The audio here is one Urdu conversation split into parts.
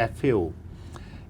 FAO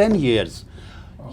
10 years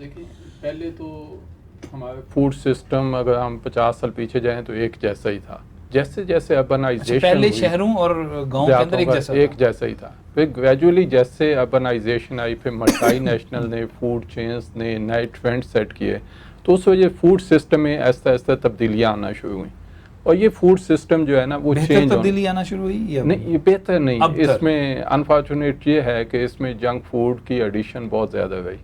دیکھیں پہلے تو ہمارا فوڈ سسٹم اگر ہم 50 سال پیچھے جائیں تو ایک جیسا ہی تھا. جیسے جیسے اربنائزیشن پہلے شہروں اور گاؤں کے اندر ایک جیسا ہی تھا. پھر گریجولی جیسے اربنائزیشن آئی, پھر ملٹی نیشنل نے فوڈ چینز نے نئے ٹرینڈ سیٹ کیے, تو اس وجہ فوڈ سسٹم میں آہستہ آہستہ تبدیلیاں آنا شروع ہوئیں. اور یہ فوڈ سسٹم جو ہے نا وہ چینج تبدیلی آنا شروع ہوئی نہیں, یہ بہتر نہیں. اس میں انفارچونیٹ یہ ہے کہ اس میں جنک فوڈ کی ایڈیشن بہت زیادہ گئی.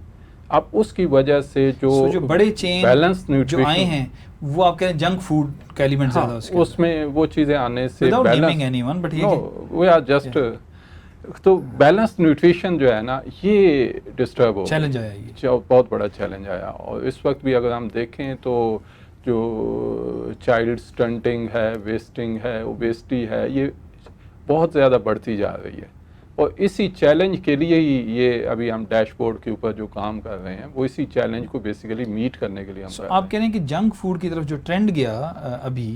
اب اس کی وجہ سے جو بڑے چین بیلنس جو آئے ہیں وہ آپ کہہ رہے ہیں جنک فوڈ کا ایلیمنٹ زیادہ اس میں وہ چیزیں آنے سے جسٹ تو بیلنس نیوٹریشن جو ہے نا یہ ڈسٹرب ہو چیلنج آیا, یہ بہت بڑا چیلنج آیا. اور اس وقت بھی اگر ہم دیکھیں تو جو چائلڈ سٹنٹنگ ہے, ویسٹنگ ہے, اوبیسٹی ہے, یہ بہت زیادہ بڑھتی جا رہی ہے. اور اسی چیلنج کے لیے ہی یہ ابھی ہم ڈیش بورڈ کے اوپر جو کام کر رہے ہیں وہ اسی چیلنج کو بیسیکلی میٹ کرنے کے لیے ہم کر رہے ہیں. آپ کہہ رہے ہیں کہ جنک فوڈ کی طرف جو ٹرینڈ گیا ابھی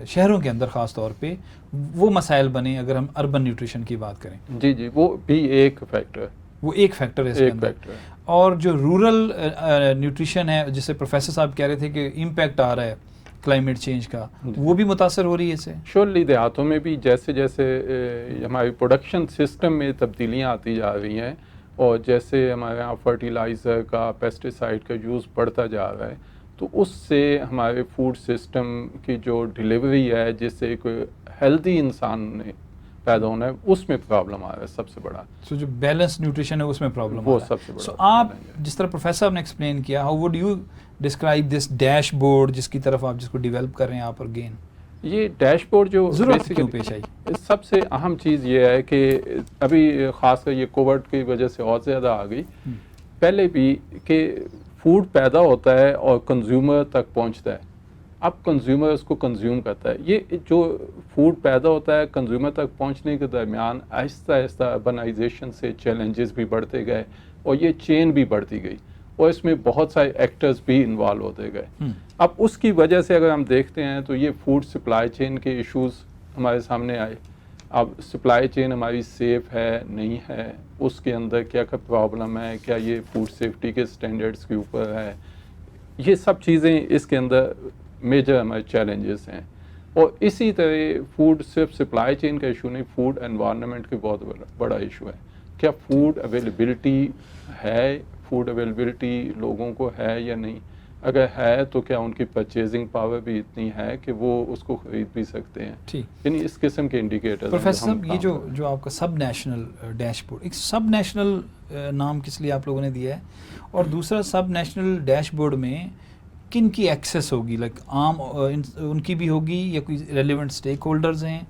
شہروں کے اندر خاص طور پہ, وہ مسائل بنے اگر ہم اربن نیوٹریشن کی بات کریں. جی وہ بھی ایک فیکٹر ہے, وہ ایک فیکٹر ہے اس کے اندر. اور جو رورل نیوٹریشن ہے جسے پروفیسر صاحب کہہ رہے تھے کہ امپیکٹ آ رہا ہے کلائمیٹ چینج کا, وہ بھی متاثر ہو رہی ہے اس سے. شیورلی دیہاتوں میں بھی جیسے جیسے ہماری پروڈکشن سسٹم میں تبدیلیاں آتی جا رہی ہیں, اور جیسے ہمارے یہاں فرٹیلائزر کا, پیسٹیسائڈ کا یوز بڑھتا جا رہا ہے, تو اس سے ہمارے فوڈ سسٹم کی جو ڈلیوری ہے جس سے کوئی ہیلدی انسان نے پیدا ہونا ہے اس میں پرابلم آ رہا ہے سب سے بڑا. جو بیلنس نیوٹریشن ہے اس میں پرابلم وہ سب سے بڑا. آپ جس طرح پروفیسر نے ایکسپلین کیا, how would you describe this dash board جس کی طرف آپ جس کو ڈیولپ کر رہے ہیں آپ, اور گین یہ ڈیش بورڈ جو ضرورت کیوں پیش آئی؟ سب سے اہم چیز یہ ہے کہ ابھی خاص کر یہ کووڈ کی وجہ سے اور زیادہ آ گئی. پہلے بھی کہ فوڈ پیدا ہوتا ہے اور کنزیومر تک پہنچتا ہے, اب کنزیومر اس کو کنزیوم کرتا ہے. یہ جو فوڈ پیدا ہوتا ہے کنزیومر تک پہنچنے کے درمیان آہستہ آہستہ اربنائزیشن سے چیلنجز بھی بڑھتے گئے اور یہ چین بھی بڑھتی گئی, اور اس میں بہت سارے ایکٹرز بھی انوالو ہوتے گئے. اب اس کی وجہ سے اگر ہم دیکھتے ہیں تو یہ فوڈ سپلائی چین کے ایشوز ہمارے سامنے آئے. اب سپلائی چین ہماری سیف ہے نہیں ہے, اس کے اندر کیا کیا پرابلم ہے, کیا یہ فوڈ سیفٹی کے سٹینڈرڈز کے اوپر ہے, یہ سب چیزیں اس کے اندر میجر ہمارے چیلنجز ہیں. اور اسی طرح فوڈ صرف سپلائی چین کا ایشو نہیں, فوڈ انوائرنمنٹ کا بہت بڑا ایشو ہے. کیا فوڈ اویلیبلٹی ہے, فوڈ اویلیبلٹی لوگوں کو ہے یا نہیں, اگر ہے تو کیا ان کی پرچیزنگ پاور بھی اتنی ہے کہ وہ اس کو خرید بھی سکتے ہیں. یعنی اس قسم کے انڈیکیٹر. پروفیسر صاحب یہ جو آپ کا سب نیشنل ڈیش بورڈ, ایک سب نیشنل نام کس لیے آپ لوگوں نے دیا ہے, اور دوسرا سب نیشنل ڈیش بورڈ میں کن کی ایکسیس ہوگی, لائک عام ان کی بھی ہوگی یا کوئی ریلیونٹ اسٹیک ہولڈرز ہیں,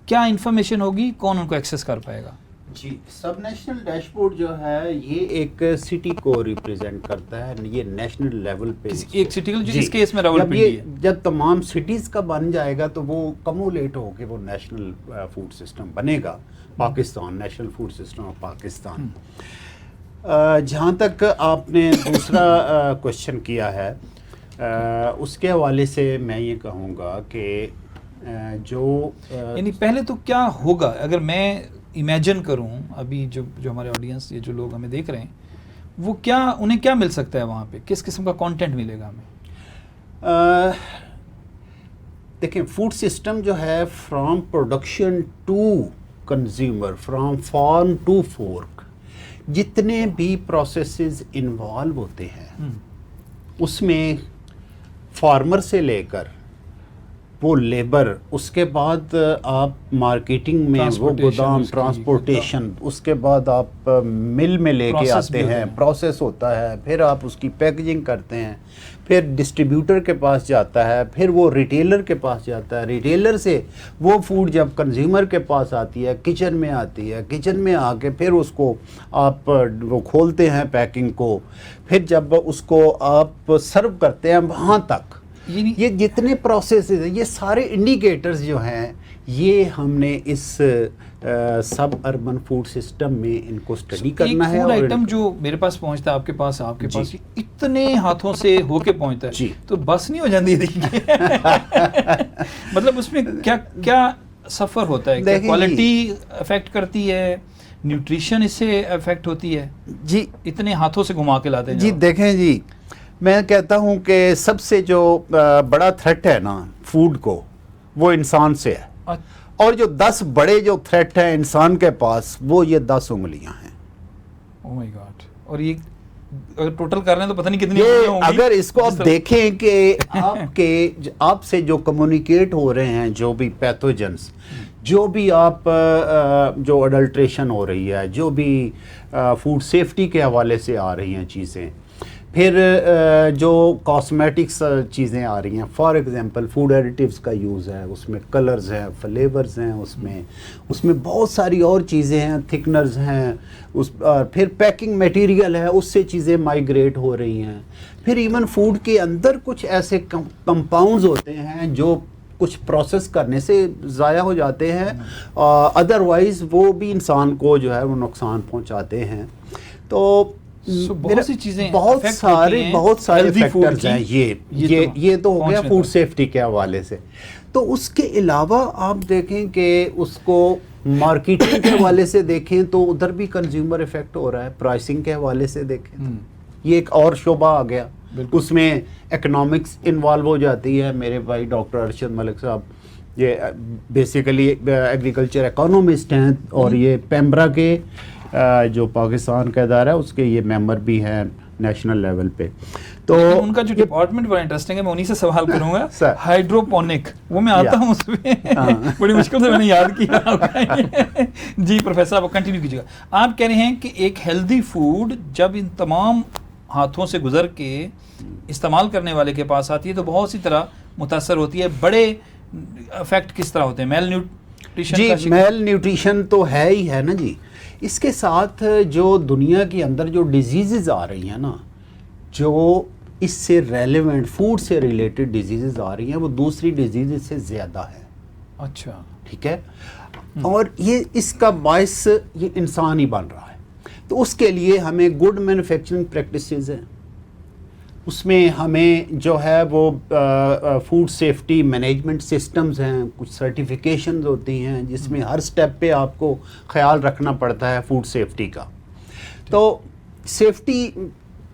کیا انفارمیشن ہوگی, کون ان کو ایکسیس کر پائے گا؟ جی سب نیشنل ڈیش بورڈ جو ہے یہ ایک سٹی کو ریپریزنٹ کرتا ہے, یہ نیشنل لیول پہ ایک سٹی جو اس کیس میں راولپنڈی ہے. جب تمام سٹیز کا بن جائے گا تو وہ کمولیٹ ہو کے وہ نیشنل فوڈ سسٹم بنے گا, Pakistan, national food system of Pakistan. جہاں تک آپ نے دوسرا کوشچن کیا ہے اس کے حوالے سے میں یہ کہوں گا کہ جو یعنی پہلے تو کیا ہوگا, اگر میں امیجن کروں ابھی جو ہمارے آڈینس یہ جو لوگ ہمیں دیکھ رہے ہیں وہ کیا انہیں کیا مل سکتا ہے وہاں پہ, کس قسم کا کانٹینٹ ملے گا ہمیں؟ دیکھیں فوڈ سسٹم جو ہے from production to consumer, from farm to fork, جتنے بھی پروسیسز انوالو ہوتے ہیں اس میں فارمر سے لے کر وہ لیبر, اس کے بعد آپ مارکیٹنگ میں وہ گودام, ٹرانسپورٹیشن, اس کے بعد آپ مل میں لے کے آتے ہیں, پروسیس ہوتا ہے, پھر آپ اس کی پیکجنگ کرتے ہیں, پھر ڈسٹریبیوٹر کے پاس جاتا ہے, پھر وہ ریٹیلر کے پاس جاتا ہے, ریٹیلر سے وہ فوڈ جب کنزیومر کے پاس آتی ہے, کچن میں آتی ہے, کچن میں آ کے پھر اس کو آپ وہ کھولتے ہیں پیکنگ کو, پھر جب اس کو آپ سرو کرتے ہیں وہاں تک, یہ جتنے پروسیسز ہیں یہ سارے انڈیکیٹرز جو ہیں یہ ہم نے اس سب اربن فوڈ سسٹم میں ان کو اسٹڈی کرنا ہے. فوڈ آئٹم جو میرے پاس پہنچتا ہے آپ کے پاس اتنے ہاتھوں سے ہو کے پہنچتا ہے تو بس نہیں ہو جاتی مطلب اس میں کیا کیا سفر ہوتا ہے, کوالٹی افیکٹ کرتی ہے, نیوٹریشن اس سے افیکٹ ہوتی ہے؟ جی اتنے ہاتھوں سے گھما کے لاتے ہیں جی دیکھیں جی، میں کہتا ہوں کہ سب سے جو بڑا تھریٹ ہے نا فوڈ کو، وہ انسان سے ہے، اور جو 10 بڑے جو تھریٹ ہیں انسان کے پاس، وہ یہ 10 انگلیاں ہیں۔ او مائی گاڈ، اور یہ اگر ٹوٹل کر رہے ہیں تو پتہ نہیں کتنی یہ ہوں گی۔ اگر اس کو آپ دیکھیں کہ آپ سے جو کمیونیکیٹ ہو رہے ہیں، جو بھی پیتھوجنس، جو بھی آپ جو اڈلٹریشن ہو رہی ہے، جو بھی فوڈ سیفٹی کے حوالے سے آ رہی ہیں چیزیں، پھر جو کاسمیٹکس چیزیں آ رہی ہیں، فار ایگزامپل فوڈ ایڈیٹیوز کا یوز ہے، اس میں کلرز ہیں، فلیورز ہیں، اس میں بہت ساری اور چیزیں ہیں، تھکنرز ہیں، پھر پیکنگ میٹیریل ہے، اس سے چیزیں مائیگریٹ ہو رہی ہیں، پھر ایون فوڈ کے اندر کچھ ایسے کمپاؤنڈز ہوتے ہیں جو کچھ پروسیس کرنے سے ضائع ہو جاتے ہیں، ادروائز وہ بھی انسان کو جو ہے وہ نقصان پہنچاتے ہیں۔ تو بہت سی چیزیں، بہت سارے فیکٹرز ہیں، یہ تو ہو گیا فوڈ سیفٹی کے حوالے سے۔ تو اس کے علاوہ آپ دیکھیں کہ اس کو مارکیٹنگ کے حوالے سے دیکھیں تو ادھر بھی کنزیومر افیکٹ ہو رہا ہے، پرائسنگ کے حوالے سے دیکھیں تو یہ ایک اور شعبہ آ گیا، اس میں اکنامکس انوالو ہو جاتی ہے۔ میرے بھائی ڈاکٹر ارشد ملک صاحب یہ بیسیکلی ایگریکلچر اکانومسٹ ہیں، اور یہ پیمبرا کے جو پاکستان کا ادارہ ہے اس کے یہ ممبر بھی ہیں نیشنل لیول پہ۔ تو ان کا جو ڈپارٹمنٹ بڑا انٹرسٹنگ ہے، میں انہی سے سوال کروں گا، ہائیڈروپونک، وہ میں آتا ہوں اس میں بڑی مشکل سے میں نے یاد کیا۔ جی پروفیسر صاحب کنٹینیو کیجیے گا۔ آپ کہہ رہے ہیں کہ ایک ہیلدی فوڈ جب ان تمام ہاتھوں سے گزر کے استعمال کرنے والے کے پاس آتی ہے تو بہت سی طرح متاثر ہوتی ہے۔ بڑے افیکٹ کس طرح ہوتے ہیں؟ میل نیوٹریشن؟ جی میل نیوٹریشن تو ہے ہی ہے نا جی، اس کے ساتھ جو دنیا کے اندر جو ڈیزیزز آ رہی ہیں نا، جو اس سے ریلیونٹ فوڈ سے ریلیٹڈ ڈیزیزز آ رہی ہیں، وہ دوسری ڈیزیزز سے زیادہ ہے۔ اچھا، ٹھیک ہے، اور یہ اس کا باعث یہ انسان ہی بن رہا ہے۔ تو اس کے لیے ہمیں گڈ مینوفیکچرنگ پریکٹسز ہیں، اس میں ہمیں جو ہے وہ فوڈ سیفٹی مینجمنٹ سسٹمز ہیں، کچھ سرٹیفیکیشنز ہوتی ہیں جس میں ہر سٹیپ پہ آپ کو خیال رکھنا پڑتا ہے فوڈ سیفٹی کا۔ تو سیفٹی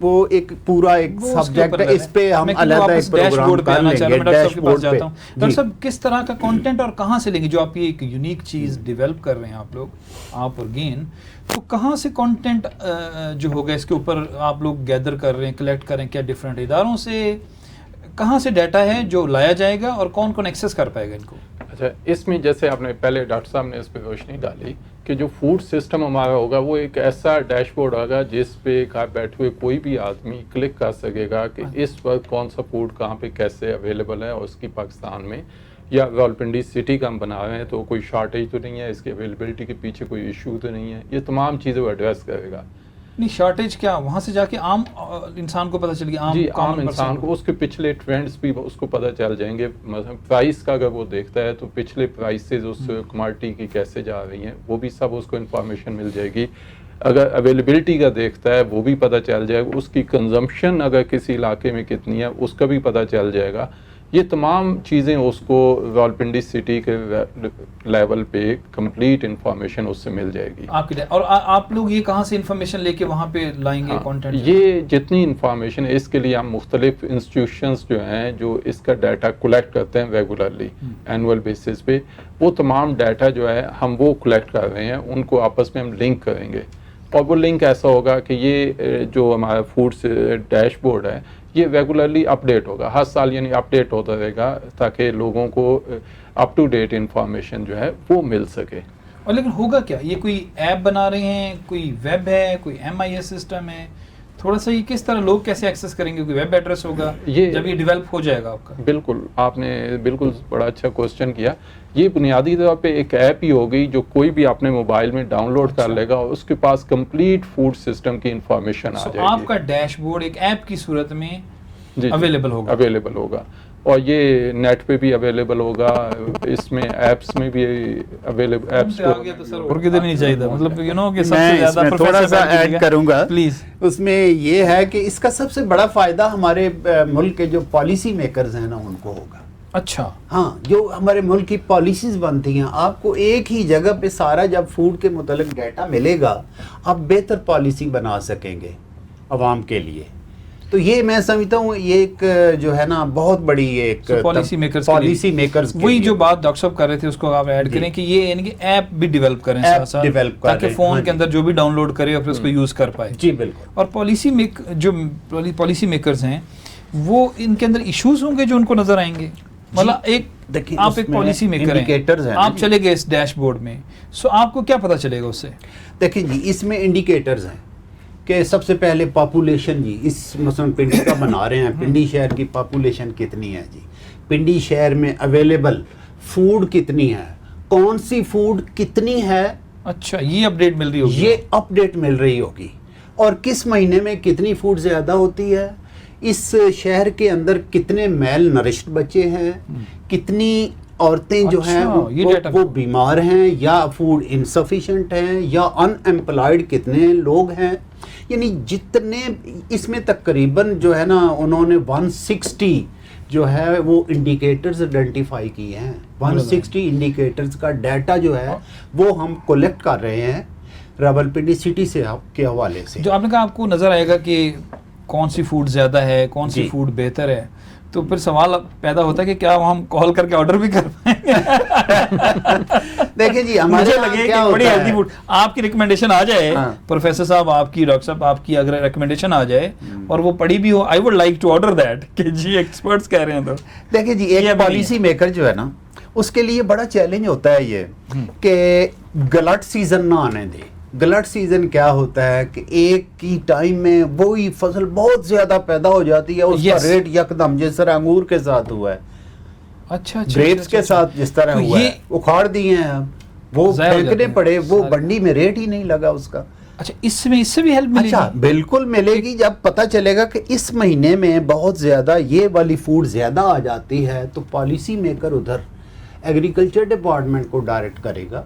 وہ ایک پورا ایک سبجیکٹ ہے، اس پہ ہم علیحدہ ایک پروگرام کر لیں گے۔ ڈیش بورڈ پہ ڈاکٹر صاحب کس طرح کا کانٹینٹ اور کہاں سے لیں گے؟ جو آپ یہ ایک یونیک چیز ڈیولپ کر رہے ہیں آپ لوگ، آپ اور گین، تو کہاں سے کانٹینٹ جو ہوگا اس کے اوپر آپ لوگ گیدر کر رہے ہیں، کلیکٹ کر رہے ہیں؟ کیا ڈفرینٹ اداروں سے، کہاں سے ڈیٹا ہے جو لایا جائے گا اور کون کون ایکسیس کر پائے گا ان کو؟ اچھا، اس میں جیسے آپ نے پہلے ڈاکٹر صاحب نے اس پہ روشنی ڈالی کہ جو فوڈ سسٹم ہمارا ہوگا وہ ایک ایسا ڈیش بورڈ ہوگا جس پہ بیٹھے ہوئے کوئی بھی آدمی کلک کر سکے گا کہ اس وقت کون سا فوڈ کہاں پہ کیسے اویلیبل ہے، اور اس کی پاکستان میں یا راولپنڈی سٹی کا ہم بنا رہے ہیں تو کوئی شارٹیج تو نہیں ہے، اس کی اویلیبلٹی کے پیچھے کوئی ایشو تو نہیں ہے، یہ تمام چیزیں وہ ایڈریس کرے گا۔ نہیں شارٹیج کیا، وہاں سے جا کے عام انسان کو پتہ چل گیا؟ جی عام انسان کو اس کے پچھلے ٹرینڈز بھی اس کو پتہ چل جائیں گے۔ مثلا پرائس کا اگر وہ دیکھتا ہے تو پچھلے پرائسز اس کموڈٹی کی کیسے جا رہی ہیں، وہ بھی سب اس کو انفارمیشن مل جائے گی۔ اگر اویلیبلٹی کا دیکھتا ہے وہ بھی پتہ چل جائے گا، اس کی کنزمپشن اگر کسی علاقے میں کتنی ہے اس کا بھی پتہ چل جائے گا۔ یہ تمام چیزیں اس کو راولپنڈی سٹی کے لیول پہ کمپلیٹ انفارمیشن اس سے مل جائے گی۔ اور آپ لوگ یہ کہاں سے انفارمیشن لے کے وہاں پہ لائیں گے کانٹینٹ؟ یہ جتنی انفارمیشن ہے اس کے لیے ہم مختلف انسٹیٹیوشنز جو ہیں جو اس کا ڈیٹا کلیکٹ کرتے ہیں ریگولرلی اینول بیسس پہ، وہ تمام ڈیٹا جو ہے ہم وہ کلیکٹ کر رہے ہیں، ان کو آپس میں ہم لنک کریں گے، اور وہ لنک ایسا ہوگا کہ یہ جو ہمارا فوڈ ڈیش بورڈ ہے یہ ریگولرلی اپ ڈیٹ ہوگا، ہر سال یعنی اپ ڈیٹ ہوتا رہے گا تاکہ لوگوں کو اپ ٹو ڈیٹ انفارمیشن جو ہے وہ مل سکے۔ اور لیکن ہوگا کیا؟ یہ کوئی ایپ بنا رہے ہیں، کوئی ویب ہے، کوئی MIS سسٹم ہے؟ تھوڑا سا یہ کس طرح لوگ کیسے ایکسیس کریں گے؟ کوئی ویب ایڈریس ہوگا جب یہ ڈیولپ ہو جائے گا آپ کا؟ بالکل، آپ نے بالکل بڑا اچھا کوسچن کیا۔ یہ بنیادی طور پہ ایک ایپ ہی ہوگی جو کوئی بھی اپنے موبائل میں ڈاؤن لوڈ کر لے گا اور اس کے پاس کمپلیٹ فوڈ سسٹم کی انفارمیشن آ جائے گی۔ آپ کا ڈیش بورڈ ایک ایپ کی صورت میں اویلیبل ہوگا، اور یہ نیٹ پہ بھی اویلیبل ہوگا، اس میں ایپس میں بھی اویلیبل ایپس میں تھوڑا سا ایڈ کروں گا پلیز۔ اس میں یہ ہے کہ اس کا سب سے بڑا فائدہ ہمارے ملک کے جو پالیسی میکرز ہیں نا ان کو ہوگا، اچھا ہاں جو ہمارے ملک کی پالیسیز بنتی ہیں آپ کو ایک ہی جگہ پہ سارا جب فوڈ کے متعلق ڈیٹا ملے گا آپ بہتر پالیسی بنا سکیں گے عوام کے لیے. تو یہ میں سمجھتا ہوں یہ ایک جو ہے نا بہت بڑی ایک پالیسی میکرز وہی جو بات ڈاکٹر صاحب کر رہے تھے اس کو آپ ایڈ کریں کہ یہ یعنی کہ ایپ بھی ڈیولپ کریں ساتھ ساتھ تاکہ فون کے اندر جو بھی ڈاؤن لوڈ کرے اور پھر اس کو یوز کر پائے. جی بالکل. اور پالیسی میکرز ہیں وہ ان کے اندر ایشوز ہوں گے جو ان کو نظر آئیں گے. مطلب ایک آپ ایک پالیسی میکر ہیں آپ چلے گئے اس ڈیش بورڈ میں سو آپ کو کیا پتا چلے گا اس سے؟ دیکھیں جی اس میں انڈیکیٹرز ہیں کہ سب سے پہلے پاپولیشن جی اس مثلا پنڈی کا بنا رہے ہیں پنڈی شہر کی پاپولیشن کتنی ہے جی پنڈی شہر میں اویلیبل فوڈ کتنی ہے کون سی فوڈ کتنی ہے. اچھا یہ اپڈیٹ مل رہی ہوگی. یہ اپڈیٹ مل رہی ہوگی اور کس مہینے میں کتنی فوڈ زیادہ ہوتی ہے اس شہر کے اندر کتنے میل نرشڈ بچے ہیں کتنی عورتیں جو ہیں وہ بیمار ہیں یا فوڈ انسفیشینٹ ہیں یا ان ایمپلائڈ کتنے لوگ ہیں. یعنی جتنے اس میں تقریباً جو ہے نا انہوں نے 160 جو ہے وہ انڈیکیٹرز آئیڈینٹیفائی کیے ہیں. 160 انڈیکیٹرز کا ڈیٹا جو ہے وہ ہم کولیکٹ کر رہے ہیں راولپنڈی سٹی سے کے حوالے سے. جو آپ نے کہا آپ کو نظر آئے گا کہ کون سی فوڈ زیادہ ہے کون سی فوڈ بہتر ہے تو پھر سوال پیدا ہوتا ہے کہ کیا ہم کال کر کے آرڈر بھی کر پائیں گے؟ دیکھیں جی ہمارے لگے کہ بڑی ہیلدی فوڈ آپ کی ریکمنڈیشن آ جائے پروفیسر صاحب آپ کی ڈاکٹر صاحب آپ کی اگر ریکمنڈیشن آ جائے اور وہ پڑھی بھی ہو I would like to order that کہ جی ایکسپرٹس کہہ رہے ہیں. تو دیکھیں جی ایک پالیسی میکر جو ہے نا اس کے لیے بڑا چیلنج ہوتا ہے یہ کہ گلٹ سیزن نہ آنے دے. گلٹ سیزن کیا ہوتا ہے کہ ایک کی ٹائم میں وہی فصل بہت زیادہ پیدا ہو جاتی ہے اس کا ریٹ یکدم جس طرح انگور کے ساتھ ہوا ہے اچھا گریپس کے ساتھ جس طرح ہوا ہے اکھاڑ دیے ہیں وہ پھینکنے پڑے وہ بنڈی میں ریٹ ہی نہیں لگا اس کا. اچھا اس سے بھی ہیلپ ملے گی؟ اچھا بالکل ملے گی جب پتہ چلے گا کہ اس مہینے میں بہت زیادہ یہ والی فوڈ زیادہ آ جاتی ہے تو پالیسی میکر ادھر ایگریکلچر ڈپارٹمنٹ کو ڈائریکٹ کرے گا.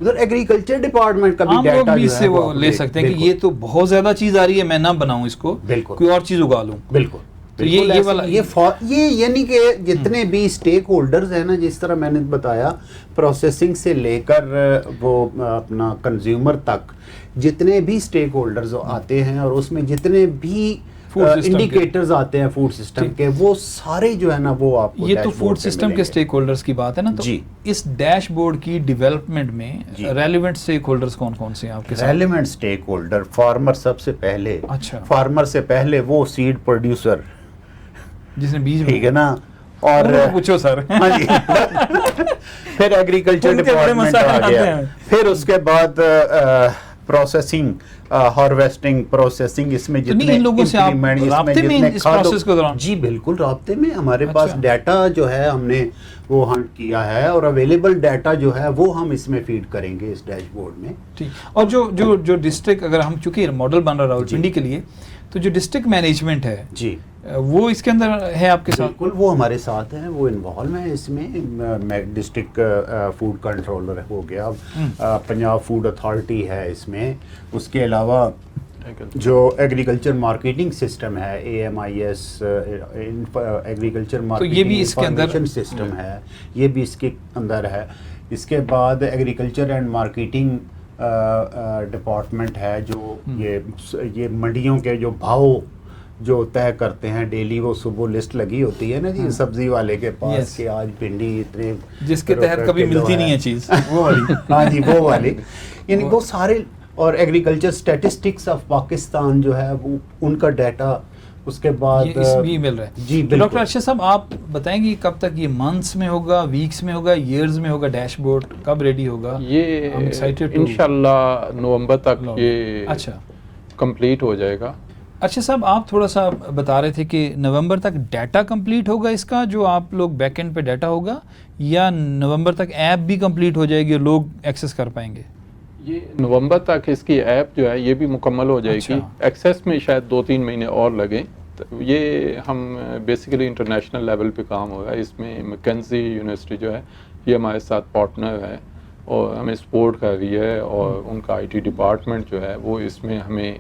ادھر ایگریکلچر ڈپارٹمنٹ کا بھی ڈیٹا جو ہے وہ لے سکتے ہیں کہ یہ تو بہت زیادہ چیز آ رہی ہے میں نہ بناؤں اس کو کوئی اور چیز اگا لوں. بالکل. تو یہ یعنی کہ جتنے بھی سٹیک ہولڈرز ہیں نا جس طرح میں نے بتایا پروسیسنگ سے لے کر وہ اپنا کنزیومر تک جتنے بھی سٹیک ہولڈرز آتے ہیں اور اس میں جتنے بھی انڈیکیٹرز آتے ہیں فوڈ سسٹم کے وہ سارے جو ہے نا وہ آپ کو یہ تو فوڈ سسٹم کے سٹیک ہولڈرز کی بات ہے نا. تو اس ڈیش بورڈ کی ڈیولپمنٹ میں ریلیونٹ سٹیک ہولڈرز کون کون سے ہیں آپ کے ساتھ؟ ریلیونٹ سٹیک ہولڈر فارمر سب سے پہلے. اچھا فارمر سے پہلے وہ سیڈ پروڈیوسر جس نے بیج ٹھیک ہے نا اور پوچھو سر پھر ایگریکلچر ڈپارٹمنٹ آ گیا پھر اس کے بعد پروسیسنگ ہارویسٹنگ پروسیسنگ اس میں جتنے لوگوں سے آپ رابطے میں اس پروسیس کے دوران؟ جی بالکل رابطے میں ہمارے پاس ڈیٹا جو ہے ہم نے وہ ہنٹ کیا ہے اور اویلیبل ڈیٹا جو ہے وہ ہم اس میں فیڈ کریں گے اس ڈیش بورڈ میں. اور جو ڈسٹرکٹ اگر ہم چونکہ ماڈل بن رہا راولپنڈی کے لیے تو جو ڈسٹرکٹ مینجمنٹ ہے جی وہ اس کے اندر ہے آپ کے ساتھ؟ بالکل وہ ہمارے ساتھ ہیں وہ انوالو ہیں اس میں ڈسٹرکٹ فوڈ کنٹرولر ہو گیا پنجاب فوڈ اتھارٹی ہے اس میں. اس کے علاوہ جو ایگریکلچر مارکیٹنگ سسٹم ہے AMIS agriculture marketing information system ہے یہ بھی اس کے اندر ہے. اس کے بعد ایگریکلچر اینڈ مارکیٹنگ ڈپارٹمنٹ ہے جو یہ منڈیوں کے جو بھاؤ جو طے کرتے ہیں ڈیلی وہ صبح لسٹ لگی ہوتی ہے نا جی سبزی والے کے پاس کہ آج بھنڈی اتنے جس کے تحت کبھی ملتی نہیں ہے چیز وہ والی ہاں جی وہ والی یعنی وہ سارے اور ایگریکلچر اسٹیٹسٹکس آف پاکستان جو ہے وہ ان کا ڈیٹا اس کے بعد اس بھی مل رہا ہے. جی ڈاکٹر ارشد صاحب آپ بتائیں گے کب تک یہ منتھس میں ہوگا ویکس میں ہوگا ایئرز میں ہوگا ڈیش بورڈ کب ریڈی ہوگا؟ یہ انشاءاللہ نومبر تک یہ اچھا کمپلیٹ ہو جائے گا. اچھا صاحب آپ تھوڑا سا بتا رہے تھے کہ نومبر تک ڈیٹا کمپلیٹ ہوگا اس کا جو آپ لوگ بیک اینڈ پہ ڈیٹا ہوگا یا نومبر تک ایپ بھی کمپلیٹ ہو جائے گی اور لوگ ایکسیس کر پائیں گے؟ یہ نومبر تک اس کی ایپ جو ہے یہ بھی مکمل ہو جائے گی. ایکسیس میں شاید 2-3 مہینے اور لگیں. یہ ہم بیسیکلی انٹرنیشنل لیول پہ کام ہوگا. اس میں میکنزی یونیورسٹی جو ہے یہ ہمارے ساتھ پارٹنر ہے اور ہمیں سپورٹ کر رہی ہے اور ان کا IT ڈپارٹمنٹ جو ہے وہ اس میں ہمیں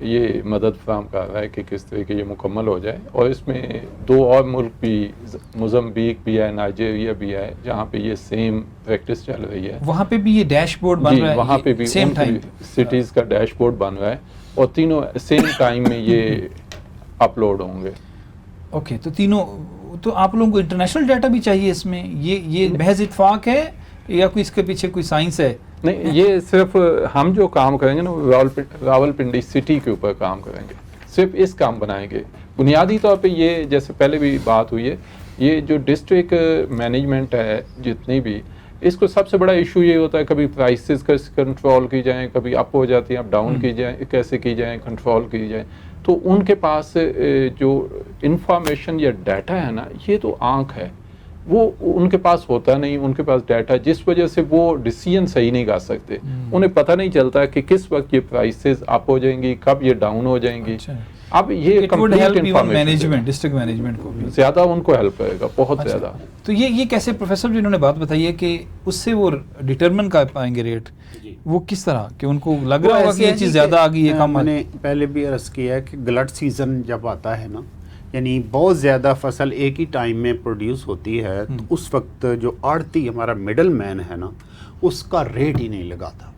یہ مدد فراہم کر رہا ہے کہ کس طریقے یہ مکمل ہو جائے، اور اس میں 2 اور ملک بھی، موزمبیق بھی ہے، نائجیریا بھی ہے، جہاں پہ یہ سیم پریکٹس چل رہی ہے. وہاں پہ بھی یہ ڈیش بورڈ بن جی رہا ہے، وہاں پہ بھی سیم ٹائم سٹیز کا ڈیش بورڈ بن رہا ہے، اور تینوں سیم ٹائم میں یہ اپلوڈ ہوں گے. اوکے، تو تینوں، تو آپ لوگوں کو انٹرنیشنل ڈیٹا بھی چاہیے اس میں؟ یہ محض اتفاق ہے یا کوئی اس کے پیچھے کوئی سائنس ہے؟ نہیں، یہ صرف ہم جو کام کریں گے نا راولپنڈی سٹی کے اوپر کام کریں گے، صرف اس کام بنائیں گے. بنیادی طور پہ یہ جیسے پہلے بھی بات ہوئی ہے، یہ جو ڈسٹرکٹ مینجمنٹ ہے جتنی بھی، اس کو سب سے بڑا ایشو یہ ہوتا ہے کبھی پرائسز کا کنٹرول کی جائیں، کبھی اپ ہو جاتی ہیں، اپ ڈاؤن کی جائیں، کیسے کی جائیں، کنٹرول کی جائیں. تو ان کے پاس جو انفارمیشن یا ڈیٹا ہے نا، یہ تو آنکھ ہے، وہ ان کے پاس ہوتا نہیں. ان کے پاس ڈیٹا، جس وجہ سے وہ ڈیسیژن صحیح نہیں کر سکتے. انہیں پتہ نہیں چلتا کہ کس وقت یہ پرائسز اپ ہو جائیں گی، کب یہ ڈاؤن ہو جائیں گی. اب یہ کمپلیٹ انفارمیشن مینجمنٹ کو بھی زیادہ ان کو ہیلپ کرے گا، بہت زیادہ. تو یہ کیسے پروفیسر جو انہوں نے بات بتائی ہے کہ اس سے وہ ڈٹرمن کر پائیں گے ریٹ، وہ کس طرح کہ ان کو لگ رہا ہوگا کہ یہ چیز زیادہ آ گئی ہے کم؟ میں نے پہلے بھی عرض کیا ہے کہ گلٹ سیزن جب آتا ہے نا، یعنی بہت زیادہ فصل ایک ہی ٹائم میں پروڈیوس ہوتی ہے، تو اس وقت جو آڑتی ہمارا مڈل مین ہے نا، اس کا ریٹ ہی نہیں لگاتا.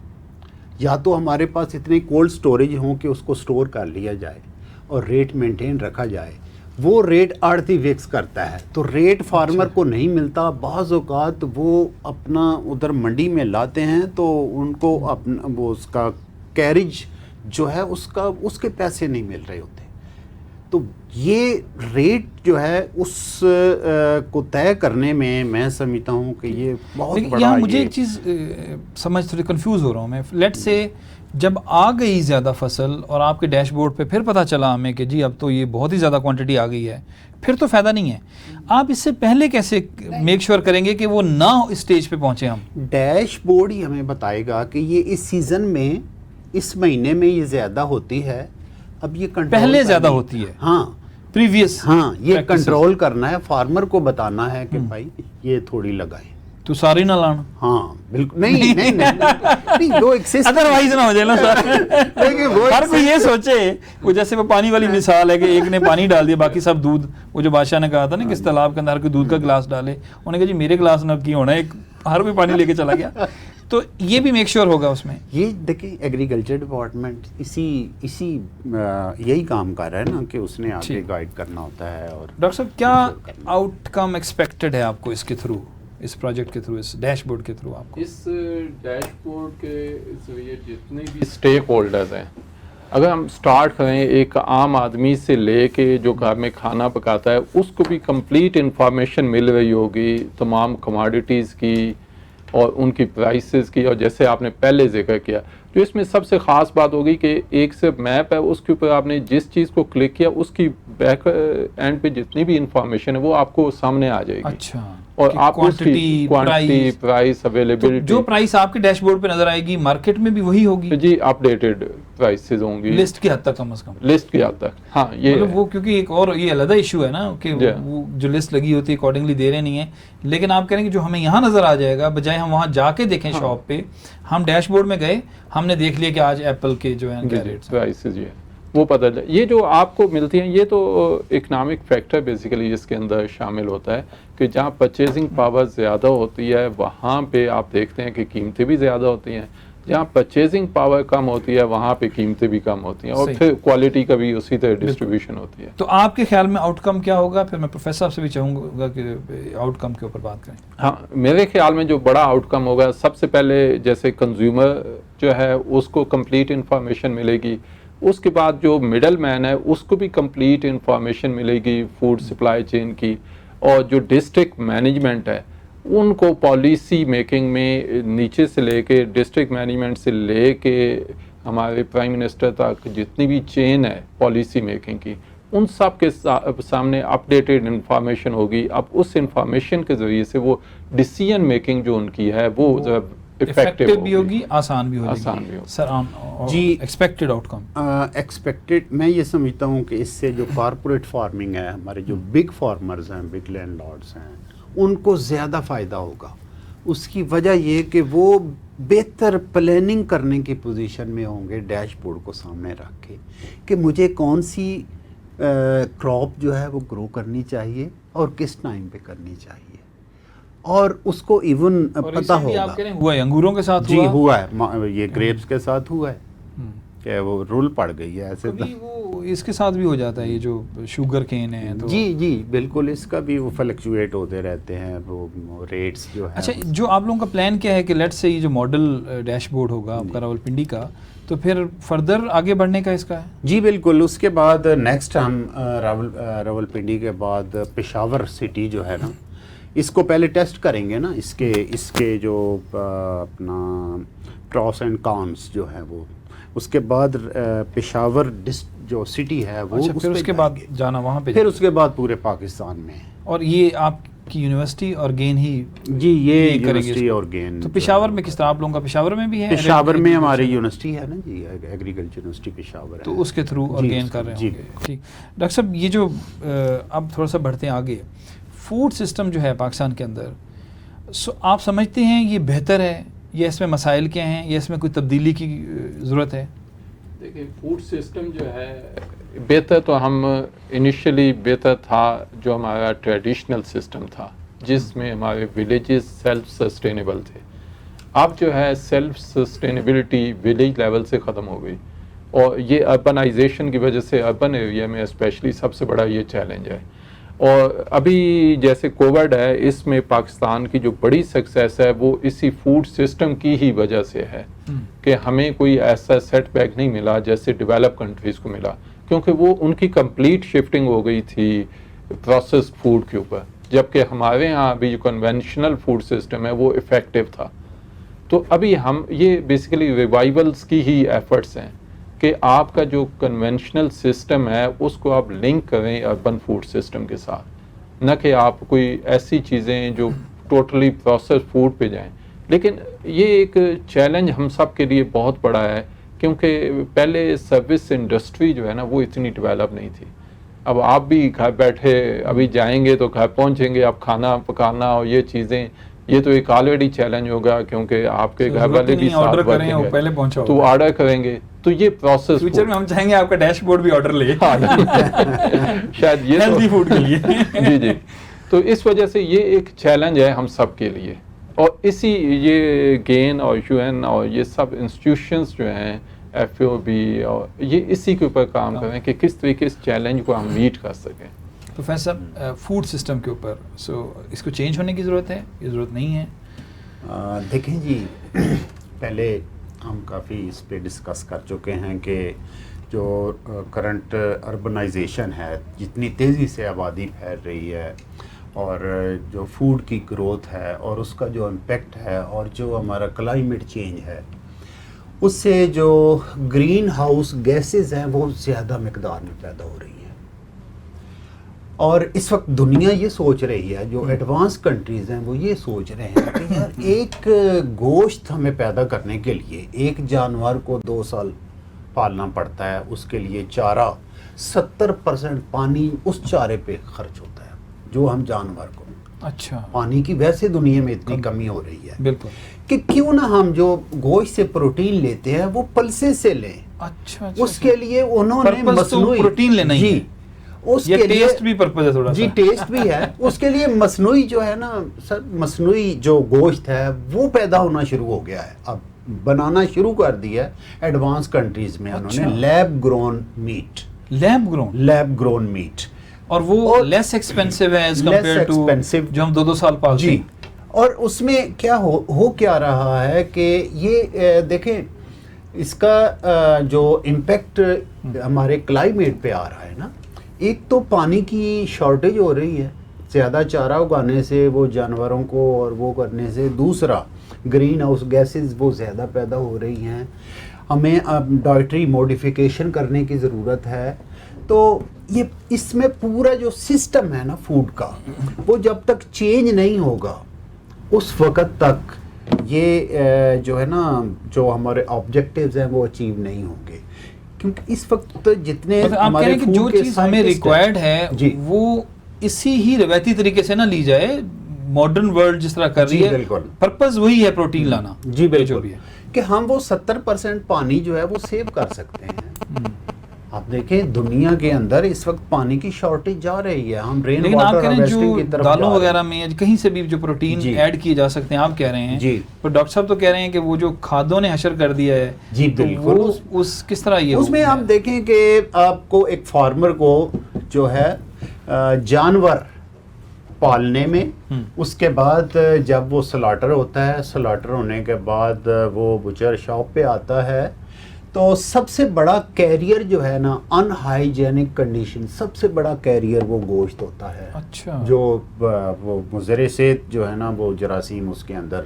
یا تو ہمارے پاس اتنے کولڈ سٹوریج ہوں کہ اس کو سٹور کر لیا جائے اور ریٹ مینٹین رکھا جائے، وہ ریٹ آڑتی فکس کرتا ہے، تو ریٹ فارمر کو نہیں ملتا. بعض اوقات وہ اپنا ادھر منڈی میں لاتے ہیں تو ان کو اپنا وہ اس کا کیریج جو ہے اس کے پیسے نہیں مل رہے ہوتے. تو یہ ریٹ جو ہے اس کو طے کرنے میں سمجھتا ہوں کہ یہ بہت بڑا. یہاں مجھے ایک چیز سمجھ تھوڑی کنفیوز ہو رہا ہوں میں. لیٹ سے جب آ گئی زیادہ فصل اور آپ کے ڈیش بورڈ پہ پھر پتہ چلا ہمیں کہ جی اب تو یہ بہت ہی زیادہ کوانٹٹی آ گئی ہے، پھر تو فائدہ نہیں ہے. آپ اس سے پہلے کیسے میک شور کریں گے کہ وہ نہ اسٹیج پہ پہنچے؟ ہم ڈیش بورڈ ہی ہمیں بتائے گا کہ یہ اس سیزن میں، اس مہینے میں یہ زیادہ ہوتی ہے. اب یہ پہلے زیادہ ہوتی ہے، ہاں پریویس، ہاں یہ کنٹرول کرنا ہے، فارمر کو بتانا ہے کہ بھائی یہ تھوڑی لگائیں تو ساری نہ لانا. ہاں بالکل نہیں جو ایکسس ادروائز نہ ہو جائے نا سر. ہر کوئی یہ سوچے، وہ جیسے وہ پانی والی مثال ہے کہ ایک نے پانی ڈال دیا، باقی سب دودھ. وہ جو بادشاہ نے کہا تھا نا کہ اس تالاب کے اندر ہر کوئی دودھ کا گلاس ڈالے، انہوں نے کہا جی میرے گلاس نہ کی ہونا ہے، ہر کوئی پانی لے کے چلا گیا. تو یہ بھی میک شور ہوگا اس میں. یہ دیکھیں ایگریکلچر ڈپارٹمنٹ اسی یہی کام کر رہا ہے نا کہ اس نے آگے گائیڈ کرنا ہوتا ہے. اور ڈاکٹر صاحب کیا آؤٹ کم ایکسپیکٹڈ ہے آپ کو اس کے تھرو، اس پروجیکٹ کے تھرو، اس ڈیش بورڈ کے تھرو؟ آپ کو اس ڈیش بورڈ کے ذریعے جتنے بھی اسٹیک ہولڈرز ہیں، اگر ہم سٹارٹ کریں ایک عام آدمی سے لے کے جو گھر میں کھانا پکاتا ہے، اس کو بھی کمپلیٹ انفارمیشن مل رہی ہوگی تمام کماڈیٹیز کی اور ان کی پرائسز کی. اور جیسے آپ نے پہلے ذکر کیا، جو اس میں سب سے خاص بات ہوگی کہ ایک صرف میپ ہے، اس کے اوپر آپ نے جس چیز کو کلک کیا اس کی بیک اینڈ پہ جتنی بھی انفارمیشن ہے وہ آپ کو سامنے آ جائے گی. اچھا، اور آپ اس کی کوانٹٹی، پرائس، اویلیبلٹی، جو پرائس آپ کے ڈیش بورڈ پہ نظر آئے گی مارکیٹ میں بھی وہی ہوگی جی، اپ ڈیٹڈ پرائسز ہوں گی لسٹ کی حد تک، کم از کم لسٹ کی حد تک. ہاں یہ مطلب وہ کیونکہ ایک اور یہ علیحدہ ایشو ہے نا کہ وہ جو لسٹ لگی ہوتی ہے اکارڈنگلی دے رہے نہیں ہیں. لیکن آپ کہہ رہے ہیں کہ جو ہمیں یہاں نظر آ جائے گا، بجائے ہم وہاں جا کے دیکھیں شاپ پہ، ہم ڈیش بورڈ میں گئے، ہم نے دیکھ لیا کہ آج ایپل کے جو ہیں پرائسز وہ پتہ چلے. یہ جو آپ کو ملتی ہیں یہ تو اکنامک فیکٹر بیسیکلی اس کے اندر شامل ہوتا ہے کہ جہاں پرچیزنگ پاور زیادہ ہوتی ہے وہاں پہ آپ دیکھتے ہیں کہ قیمتیں بھی زیادہ ہوتی ہیں، جہاں پرچیزنگ پاور کم ہوتی ہے وہاں پہ قیمتیں بھی کم ہوتی ہیں، اور پھر کوالٹی کا بھی اسی طرح ڈسٹریبیوشن ہوتی ہے. تو آپ کے خیال میں آؤٹ کم کیا ہوگا؟ پھر میں پروفیسر صاحب سے بھی چاہوں گا کہ آؤٹ کم کے اوپر بات کریں. ہاں، میرے خیال میں جو بڑا آؤٹ کم ہوگا، سب سے پہلے جیسے کنزیومر جو ہے اس کو کمپلیٹ انفارمیشن ملے گی، اس کے بعد جو مڈل مین ہے اس کو بھی کمپلیٹ انفارمیشن ملے گی فوڈ سپلائی چین کی، اور جو ڈسٹرکٹ مینجمنٹ ہے ان کو پالیسی میکنگ میں نیچے سے لے کے ڈسٹرکٹ مینجمنٹ سے لے کے ہمارے پرائم منسٹر تک جتنی بھی چین ہے پالیسی میکنگ کی، ان سب کے سامنے اپ ڈیٹڈ انفارمیشن ہوگی. اب اس انفارمیشن کے ذریعے سے وہ ڈیسیژن میکنگ جو ان کی ہے وہ افیکٹو بھی ہوگی، آسان بھی ہوگی. سر جی، ایکسپیکٹڈ آؤٹ کم ایکسپیکٹڈ میں یہ سمجھتا ہوں کہ اس سے جو کارپوریٹ فارمنگ ہے، ہمارے جو بگ فارمرز ہیں، بگ لینڈ لارڈس ہیں، ان کو زیادہ فائدہ ہوگا. اس کی وجہ یہ کہ وہ بہتر پلاننگ کرنے کی پوزیشن میں ہوں گے ڈیش بورڈ کو سامنے رکھ کے کہ مجھے کون سی کراپ جو ہے وہ گرو کرنی چاہیے اور کس ٹائم پہ کرنی چاہیے، اور اس کو ایون پتہ ہوگا. آپ کہہ رہے ہیں ہوا ہے انگوروں کے ساتھ جی ہوا ہے، یہ گریپس کے ساتھ ہوا ہے کہ وہ رول پڑ گئی ہے ایسے. کبھی وہ اس کے ساتھ بھی ہو جاتا ہے یہ جو شوگر کین ہے تو جی بالکل، اس کا بھی وہ فلکچویٹ ہوتے رہتے ہیں وہ ریٹس جو ہے. اچھا، جو آپ لوگوں کا پلان کیا ہے کہ لیٹ سے یہ جو ماڈل ڈیش بورڈ ہوگا آپ کا راولپنڈی کا، تو پھر فردر آگے بڑھنے کا اس کا ہے؟ جی بالکل، اس کے بعد نیکسٹ ہم راولپنڈی کے بعد پشاور سٹی جو ہے نا، اس کو پہلے ٹیسٹ کریں گے نا، اس کے جو اپنا پروس اینڈ کانس جو ہے وہ، اس کے بعد پشاور جو سٹی ہے وہ، پھر اس کے بعد جانا وہاں پہ، پھر اس کے بعد پورے پاکستان میں. اور یہ آپ کی یونیورسٹی اور گین ہی؟ جی یہ یونیورسٹی اور گین. تو پشاور میں کس طرح آپ لوگوں کا پشاور میں بھی ہے؟ پشاور میں ہماری یونیورسٹی ہے نا جی، ایگریکلچر یونیورسٹی پشاور ہے، تو اس کے تھرو اور گین کر رہے ہیں. ٹھیک ڈاکٹر صاحب، یہ جو اب تھوڑا سا بڑھتے ہیں آگے، فوڈ سسٹم جو ہے پاکستان کے اندر، آپ سمجھتے ہیں یہ بہتر ہے یا اس میں مسائل کیا ہیں یا اس میں کوئی تبدیلی کی ضرورت ہے؟ دیکھیں، فوڈ سسٹم جو ہے بہتر تو ہم انیشلی بہتر تھا جو ہمارا ٹریڈیشنل سسٹم تھا، جس میں ہمارے ولیجز سیلف سسٹینیبل تھے. اب جو ہے سیلف سسٹینیبلٹی ولیج لیول سے ختم ہو گئی، اور یہ اربنائزیشن کی وجہ سے اربن ایریا میں اسپیشلی سب سے بڑا یہ چیلنج ہے. اور ابھی جیسے کووڈ ہے، اس میں پاکستان کی جو بڑی سکسیس ہے وہ اسی فوڈ سسٹم کی ہی وجہ سے ہے کہ ہمیں کوئی ایسا سیٹ بیک نہیں ملا جیسے ڈیولپ کنٹریز کو ملا، کیونکہ وہ ان کی کمپلیٹ شفٹنگ ہو گئی تھی پروسیسڈ فوڈ کے اوپر، جبکہ ہمارے ہاں ابھی جو کنونشنل فوڈ سسٹم ہے وہ افیکٹو تھا. تو ابھی ہم یہ بیسیکلی ریوائولس کی ہی ایفرٹس ہیں کہ آپ کا جو کنونشنل سسٹم ہے اس کو آپ لنک کریں اربن فوڈ سسٹم کے ساتھ، نہ کہ آپ کوئی ایسی چیزیں جو ٹوٹلی پروسیس فوڈ پہ جائیں. لیکن یہ ایک چیلنج ہم سب کے لیے بہت بڑا ہے، کیونکہ پہلے سروس انڈسٹری جو ہے نا وہ اتنی ڈیولپ نہیں تھی. اب آپ بھی گھر بیٹھے ابھی جائیں گے تو گھر پہنچیں گے، آپ کھانا پکانا اور یہ چیزیں، یہ تو ایک آلریڈی چیلنج ہوگا، کیونکہ آپ کے گھر والے بھی ساتھ ورکنگ ہے تو آرڈر کریں گے. تو یہ پروسیس فیوچر میں ہم چاہیں گے آپ کا ڈیش بورڈ بھی آرڈر لے شاید یہ ہیلتھی فوڈ کے لیے. جی تو اس وجہ سے یہ ایک چیلنج ہے ہم سب کے لیے. اور اسی یہ گین اور یو این اور یہ سب انسٹیٹیوشنز جو ہیں ایف او بی، اور یہ اسی کے اوپر کام کریں کہ کس طریقے اس چیلنج کو ہم میٹ کر سکیں. پروفیسر صاحب، فوڈ سسٹم کے اوپر اس کو چینج ہونے کی ضرورت ہے یا ضرورت نہیں ہے؟ دیکھیں جی، پہلے ہم کافی اس پہ ڈسکس کر چکے ہیں کہ جو کرنٹ اربنائزیشن ہے، جتنی تیزی سے آبادی پھیل رہی ہے، اور جو فوڈ کی گروتھ ہے اور اس کا جو امپیکٹ ہے، اور جو ہمارا کلائمیٹ چینج ہے، اس سے جو گرین ہاؤس گیسز ہیں وہ زیادہ مقدار میں پیدا ہو رہی ہیں. اور اس وقت دنیا یہ سوچ رہی ہے، جو ایڈوانس کنٹریز ہیں وہ یہ سوچ رہے ہیں کہ یار ایک گوشت ہمیں پیدا کرنے کے لیے ایک جانور کو 2 سال پالنا پڑتا ہے، اس کے لیے چارہ 70% پانی اس چارے پہ خرچ ہوتا ہے جو ہم جانور کو. اچھا، پانی کی ویسے دنیا میں اتنی کمی ہو رہی ہے بالکل کہ کیوں نہ ہم جو گوشت سے پروٹین لیتے ہیں وہ پلسے سے لیں. اچھا، اس کے لیے انہوں نے مصنوعی پروٹین لینا جی، اس کے لیے ٹیسٹ بھی پرپز ہے تھوڑا سا. جی ٹیسٹ بھی ہے. اس کے لیے مصنوعی جو ہے نا سر، مصنوعی جو گوشت ہے وہ پیدا ہونا شروع ہو گیا ہے، اب بنانا شروع کر دیا ہے ایڈوانس کنٹریز میں. انہوں نے لیب گرون میٹ، اور وہ لیس ایکسپینسو ہے ایز کمپیئر ٹو جو ہم 2 سال پالتے ہیں. اور اس میں کیا ہو کیا رہا ہے کہ یہ دیکھیں اس کا جو امپیکٹ ہمارے کلائمیٹ پہ آ رہا ہے نا، ایک تو پانی کی شارٹیج ہو رہی ہے زیادہ چارہ اگانے سے، وہ جانوروں کو اور وہ کرنے سے. دوسرا گرین ہاؤس گیسز وہ زیادہ پیدا ہو رہی ہیں. ہمیں اب ڈائٹری موڈیفیکیشن کرنے کی ضرورت ہے. تو یہ اس میں پورا جو سسٹم ہے نا فوڈ کا، وہ جب تک چینج نہیں ہوگا اس وقت تک یہ جو ہے نا جو ہمارے آبجیکٹیوز ہیں وہ اچیو نہیں ہوں گے. کیونکہ اس وقت جتنے ہمارے جو چیز ہمیں ریکوائرڈ ہے وہ اسی ہی روایتی طریقے سے نہ لی جائے، ماڈرن ورلڈ جس طرح کر رہی جی ہے بالکل، پرپز وہی ہے پروٹین لانا. جی جو بالکل، بھی ہے کہ ہم وہ 70% پانی جو ہے وہ سیو کر سکتے ہیں. آپ دیکھیں دنیا کے اندر اس وقت پانی کی شارٹیج جا رہی ہے، ہم رین لیکن آپ واٹر کہہ رہے ہیں ہارویسٹنگ کی جو طرف دالوں جا رہے وغیرہ ہیں. میں یا کہیں سے بھی جو پروٹین جی ایڈ کیے جا سکتے ہیں آپ کہہ رہے ہیں جی پر ڈاکٹر صاحب تو کہہ رہے ہیں کہ وہ جو کھادوں نے حشر کر دیا ہے جی تو بالکل، وہ اس کس طرح یہ اس میں آپ دیکھیں کہ آپ کو ایک فارمر کو جو ہے جانور پالنے میں، اس کے بعد جب وہ سلاٹر ہوتا ہے، سلاٹر ہونے کے بعد وہ بچر شاپ پہ آتا ہے، تو سب سے بڑا کیریئر جو ہے نا ان ہائیجینک کنڈیشن، سب سے بڑا کیریئر وہ گوشت ہوتا ہے. اچھا جو وہ مضر صحت جو ہے نا وہ جراثیم اس کے اندر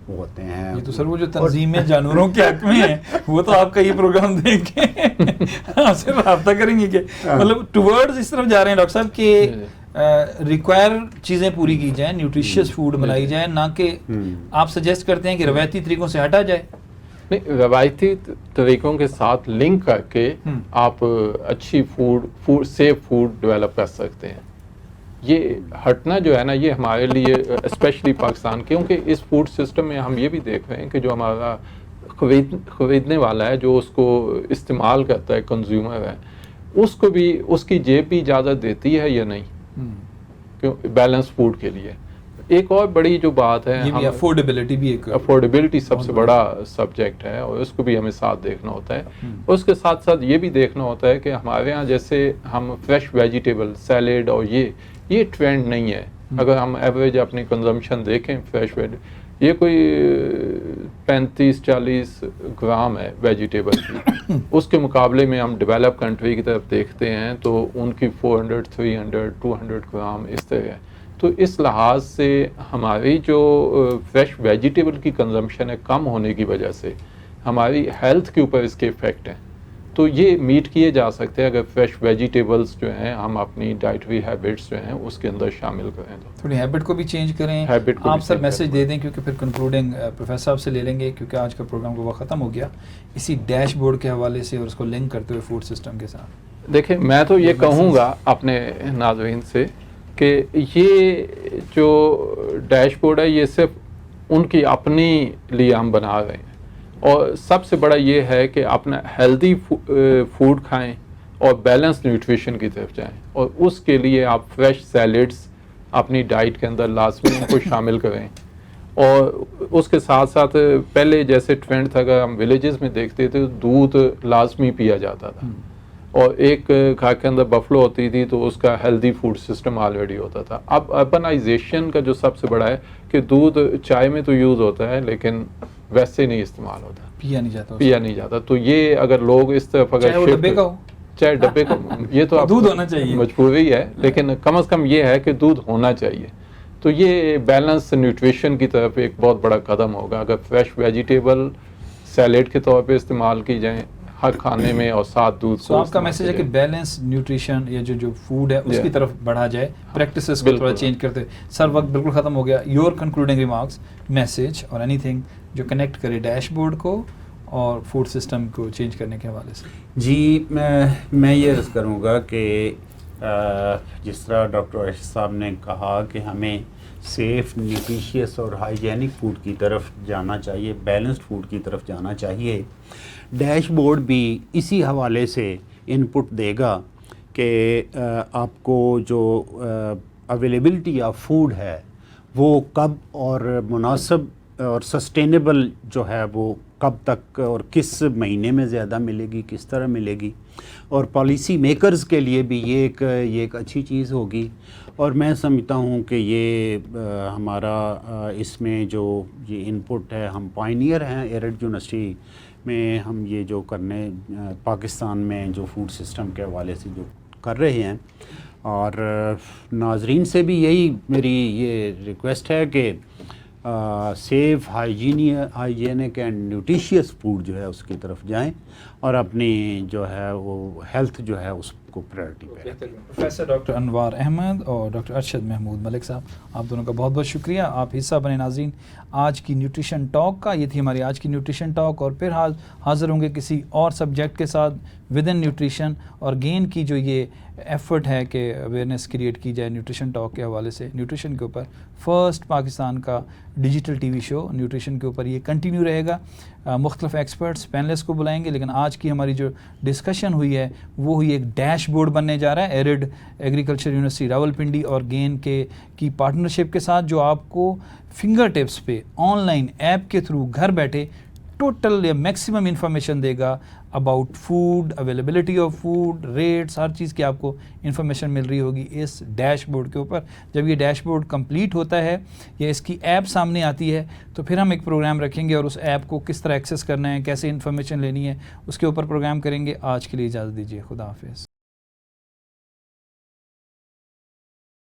ہوتے ہیں. یہ تو سر وہ جو تنظیمیں جانوروں کے حق میں ہیں وہ تو آپ کا یہ پروگرام دیکھ کے آپ سے رابطہ کریں گے کہ مطلب ٹورڈز اس طرف جا رہے ہیں ڈاکٹر صاحب کہ ریکوائر چیزیں پوری کی جائیں، نیوٹریشیس فوڈ بنائی جائیں، نہ کہ آپ سجیسٹ کرتے ہیں کہ روایتی طریقوں سے ہٹا جائے. نہیں، روایتی طریقوں کے ساتھ لنک کر کے آپ اچھی فوڈ سیف فوڈ ڈیولپ کر سکتے ہیں. یہ ہٹنا جو ہے نا یہ ہمارے لیے اسپیشلی پاکستان، کیونکہ اس فوڈ سسٹم میں ہم یہ بھی دیکھ رہے ہیں کہ جو ہمارا خریدنے والا ہے، جو اس کو استعمال کرتا ہے، کنزیومر ہے، اس کو بھی اس کی جیب بھی اجازت دیتی ہے یا نہیں کیوں بیلنس فوڈ کے لیے. ایک اور بڑی جو بات ہے، یہ بھی افورڈیبلٹی بھی ایک افورڈیبلٹی سب سے بڑا سبجیکٹ ہے اور اس کو بھی ہمیں ساتھ دیکھنا ہوتا ہے. اور اس کے ساتھ ساتھ یہ بھی دیکھنا ہوتا ہے کہ ہمارے ہاں جیسے ہم فریش ویجیٹیبل سیلیڈ اور یہ ٹرینڈ نہیں ہے. اگر ہم ایوریج اپنی کنزمپشن دیکھیں فریش یہ کوئی 35-40 گرام ہے ویجیٹیبل کی، اس کے مقابلے میں ہم ڈیولپ کنٹری کی طرف دیکھتے ہیں تو ان کی 400 300 200 گرام اس طرح ہے. تو اس لحاظ سے ہماری جو فریش ویجیٹیبل کی کنزمپشن ہے کم ہونے کی وجہ سے ہماری ہیلتھ کے اوپر اس کے افیکٹ ہیں. تو یہ میٹ کیے جا سکتے ہیں اگر فریش ویجیٹیبلز جو ہیں ہم اپنی ڈائٹری ہیبٹس جو ہیں اس کے اندر شامل کریں. تو تھوڑی ہیبٹ کو بھی چینج کریں. آپ سر میسج دے دیں کیونکہ پھر کنکلوڈنگ پروفیسر صاحب سے لے لیں گے کیونکہ آج کا پروگرام کو وقت ختم ہو گیا. اسی ڈیش بورڈ کے حوالے سے اور اس کو لنک کرتے ہوئے فوڈ سسٹم کے ساتھ دیکھیں میں تو یہ کہوں گا اپنے ناظرین سے کہ یہ جو ڈیش بورڈ ہے یہ صرف ان کی اپنی لیے ہم بنا رہے ہیں اور سب سے بڑا یہ ہے کہ اپنا ہیلدی فوڈ کھائیں اور بیلنس نیوٹریشن کی طرف جائیں اور اس کے لیے آپ فریش سیلیڈز اپنی ڈائٹ کے اندر لازمی ان کو شامل کریں. اور اس کے ساتھ ساتھ پہلے جیسے ٹرینڈ تھا اگر ہم ولیجز میں دیکھتے تھے دودھ لازمی پیا جاتا تھا اور ایک گھر کے اندر بفلو ہوتی تھی تو اس کا ہیلدی فوڈ سسٹم آلریڈی ہوتا تھا. اب اربنائزیشن کا جو سب سے بڑا ہے کہ دودھ چائے میں تو یوز ہوتا ہے لیکن ویسے نہیں استعمال ہوتا، پیا نہیں جاتا. تو یہ اگر لوگ اس طرف اگر چاہے وہ ڈبے کا ہو، چاہے ڈبے کا یہ تو دودھ ہونا چاہیے، مجبوری ہے لیکن کم از کم یہ ہے کہ دودھ ہونا چاہیے. تو یہ بیلنس نیوٹریشن کی طرف ایک بہت بڑا قدم ہوگا اگر فریش ویجیٹیبل سیلیڈ کے طور پہ استعمال کی جائیں ہر کھانے میں اور ساتھ دودھ. تو آپ کا میسج ہے کہ بیلنس نیوٹریشن یا جو فوڈ ہے اس کی طرف بڑھا جائے، پریکٹسز کو تھوڑا چینج کرتے. سر وقت بالکل ختم ہو گیا. یور کنکلوڈنگ ریمارکس، میسج اور اینی تھنگ جو کنیکٹ کرے ڈیش بورڈ کو اور فوڈ سسٹم کو چینج کرنے کے حوالے سے. جی میں یہ عرض کروں گا کہ جس طرح ڈاکٹر ارشد صاحب نے کہا کہ ہمیں سیف نیوٹریشیس اور ہائیجینک فوڈ کی طرف جانا چاہیے، بیلنسڈ فوڈ کی طرف جانا چاہیے. ڈیش بورڈ بھی اسی حوالے سے ان پٹ دے گا کہ آپ کو جو اویلیبلٹی آف فوڈ ہے وہ کب اور مناسب اور سسٹینیبل جو ہے وہ کب تک اور کس مہینے میں زیادہ ملے گی، کس طرح ملے گی. اور پالیسی میکرز کے لیے بھی یہ ایک اچھی چیز ہوگی. اور میں سمجھتا ہوں کہ یہ ہمارا اس میں جو یہ ان پٹ ہے، ہم پائنیئر ہیں ایرٹ یونیورسٹی میں، ہم یہ جو کرنے پاکستان میں جو فوڈ سسٹم کے حوالے سے جو کر رہے ہیں. اور ناظرین سے بھی یہی میری یہ ریکویسٹ ہے کہ safe hygienic and nutritious food جو ہے اس کی طرف جائیں اور اپنی جو ہے وہ ہیلتھ جو ہے اس کو پرائرٹی پہ رکھیں. پروفیسر ڈاکٹر انوار احمد اور ڈاکٹر ارشد محمود ملک صاحب، آپ دونوں کا بہت بہت شکریہ، آپ حصہ بنے ناظرین آج کی نیوٹریشن ٹاک کا. یہ تھی ہماری آج کی نیوٹریشن ٹاک، اور پھر حاضر ہوں گے کسی اور سبجیکٹ کے ساتھ ود ان نیوٹریشن. اور گین کی جو یہ ایفرٹ ہے کہ اویئرنیس کریٹ کی جائے نیوٹریشن ٹاک کے حوالے سے، نیوٹریشن کے اوپر فرسٹ پاکستان کا ڈیجیٹل ٹی وی شو نیوٹریشن کے اوپر یہ کنٹینیو رہے گا. مختلف ایکسپرٹس پینلسٹ کو بلائیں گے، لیکن آج کی ہماری جو ڈسکشن ہوئی ہے وہ ہوئی ایک ڈیش بورڈ بننے جا رہا ہے ایرڈ ایگریکلچر یونیورسٹی راولپنڈی اور گین کی پارٹنرشپ کے ساتھ، جو آپ کو فنگر ٹپس پہ آن لائن ایپ کے تھرو گھر بیٹھے ٹوٹل یا میکسیمم انفارمیشن دے گا about food, availability of food, rates, ہر چیز کی آپ کو انفارمیشن مل رہی ہوگی اس ڈیش بورڈ کے اوپر. جب یہ ڈیش بورڈ کمپلیٹ ہوتا ہے یا اس کی ایپ سامنے آتی ہے تو پھر ہم ایک پروگرام رکھیں گے اور اس ایپ کو کس طرح ایکسیس کرنا ہے، کیسے انفارمیشن لینی ہے، اس کے اوپر پروگرام کریں گے. آج کے لیے اجازت دیجیے، خدا حافظ.